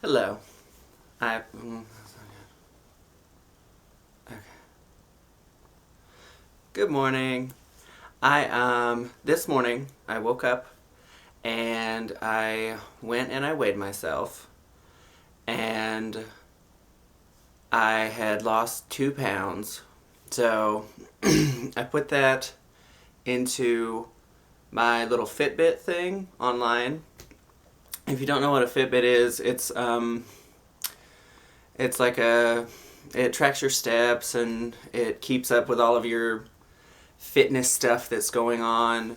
Hello. I. Okay. Good morning. This morning I woke up and I went and I weighed myself and I had lost 2 pounds. So I put that into my little Fitbit thing online. If you don't know what a Fitbit is, it's like it tracks your steps and it keeps up with all of your fitness stuff that's going on,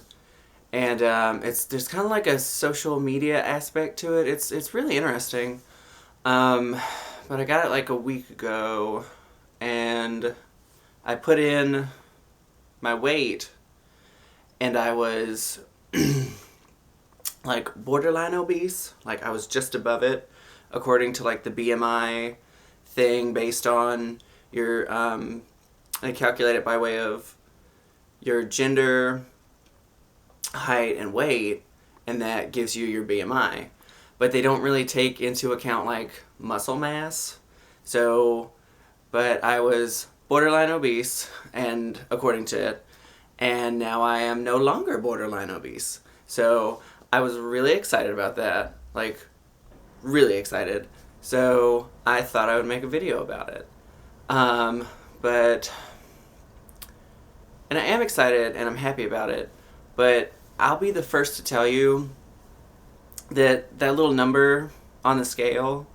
and there's kind of like a social media aspect to it. It's really interesting. Um, but I got it like a week ago, and I put in my weight, and I was like borderline obese. Like I was just above it, according to like the BMI thing, based on your I calculate it by way of your gender, height, and weight, and that gives you your BMI. But they don't really take into account like muscle mass. So, but I was borderline obese, and according to it, and now I am no longer borderline obese. So I was really excited about that, like really excited. So I thought I would make a video about it. But and I am excited and I'm happy about it, but I'll be the first to tell you that that little number on the scale,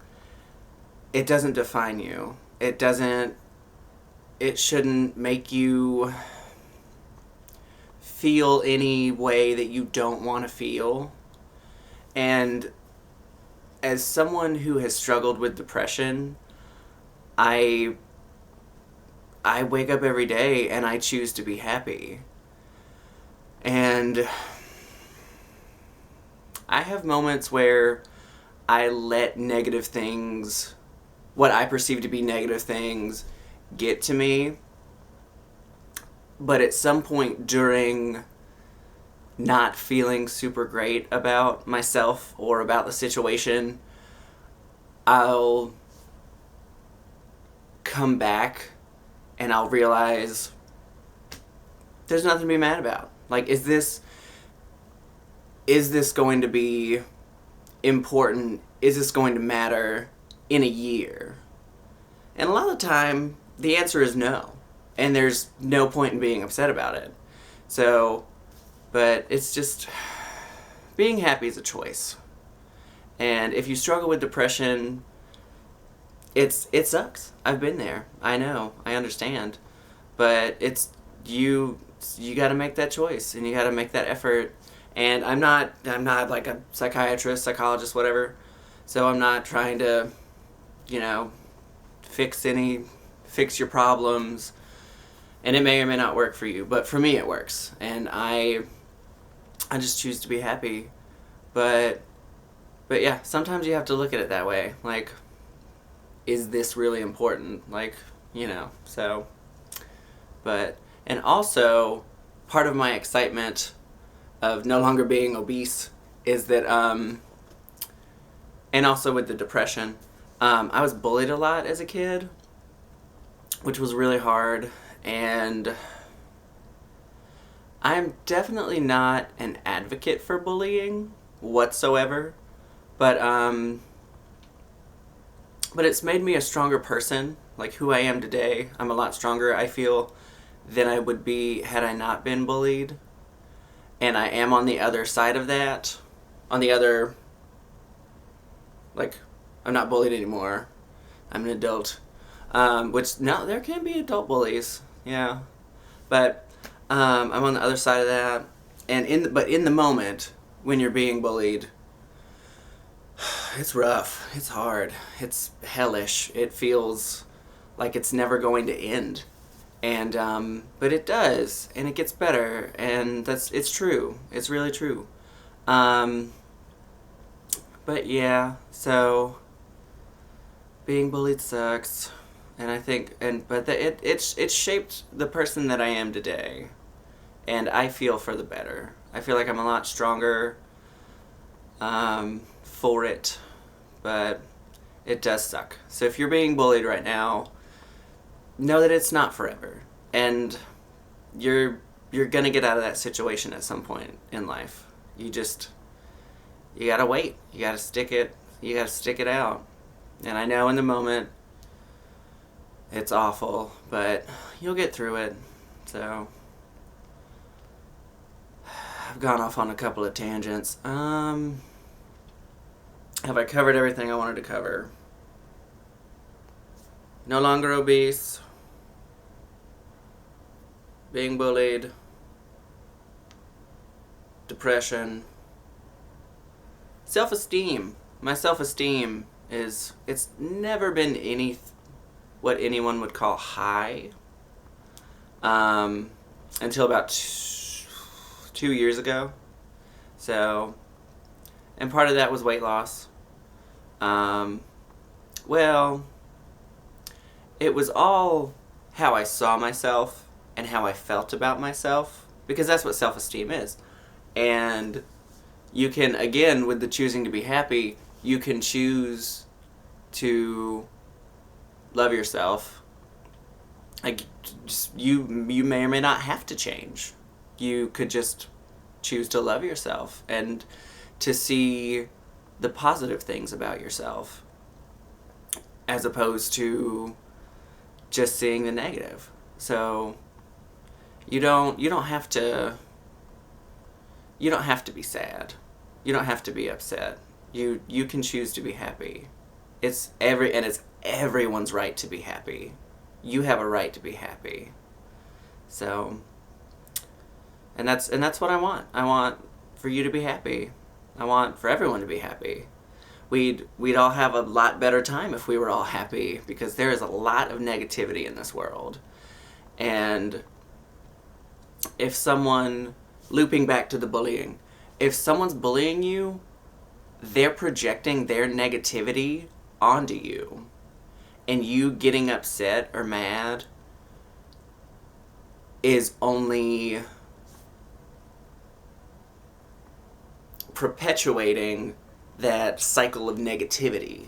it doesn't define you. It shouldn't make you feel any way that you don't want to feel. And as someone who has struggled with depression, I I wake up every day and I choose to be happy. And I have moments where I let negative things, what I perceive to be negative things, get to me. But at some point during not feeling super great about myself or about the situation, I'll come back and I'll realize there's nothing to be mad about. Like, is this going to be important? Is this going to matter in a year? And a lot of the time, the answer is no. And there's no point in being upset about it. So, but it's just, being happy is a choice. And if you struggle with depression, it sucks. I've been there. I know. I understand. But you got to make that choice and you got to make that effort. And I'm not like a psychiatrist, psychologist, whatever. So I'm not trying to, you know, fix your problems. And it may or may not work for you, but for me it works. And I just choose to be happy. But yeah, sometimes you have to look at it that way. Like, is this really important? Like, you know, so. But, and also, part of my excitement of no longer being obese is that, and also with the depression, I was bullied a lot as a kid, which was really hard. And I'm definitely not an advocate for bullying whatsoever, but it's made me a stronger person. Like who I am today, I'm a lot stronger, I feel, than I would be had I not been bullied. And I am on the other side of that. On the other, like, I'm not bullied anymore. I'm an adult. Which, no, there can be adult bullies. Yeah. But I'm on the other side of that. And in the moment, when you're being bullied, it's rough. It's hard. It's hellish. It feels like it's never going to end. And but it does, and it gets better, and it's true. It's really true. But yeah, so being bullied sucks, and I think it's shaped the person that I am today, and I feel for the better. I feel like I'm a lot stronger for it, but It does suck. So if you're being bullied right now, know that it's not forever. And you're gonna get out of that situation at some point in life. You gotta wait. You gotta stick it out. And I know in the moment it's awful, but you'll get through it. So I've gone off on a couple of tangents. Have I covered everything I wanted to cover? No longer obese. Being bullied. Depression. Self-esteem. My self-esteem it's never been what anyone would call high. Until about 2 years ago. So, and part of that was weight loss. Well, it was all how I saw myself and how I felt about myself, because that's what self-esteem is. And you can, again, with the choosing to be happy, you can choose to love yourself. Like, you may or may not have to change. You could just choose to love yourself and to see the positive things about yourself, as opposed to just seeing the negative. So you don't have to be sad. You don't have to be upset. You can choose to be happy. It's everyone's right to be happy. You have a right to be happy. So, and that's what I want. I want for you to be happy. I want for everyone to be happy. We'd all have a lot better time if we were all happy, because there is a lot of negativity in this world. And if someone, looping back to the bullying, if someone's bullying you, they're projecting their negativity onto you. And you getting upset or mad is only perpetuating that cycle of negativity.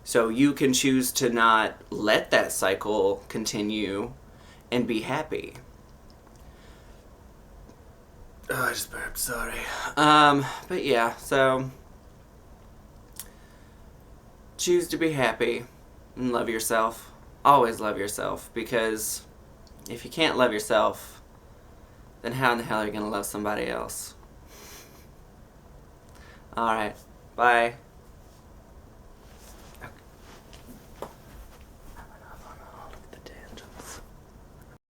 So you can choose to not let that cycle continue and be happy. Oh, I just burped, sorry. But yeah, so choose to be happy and love yourself. Always love yourself, because if you can't love yourself, then how in the hell are you going to love somebody else? Alright, bye.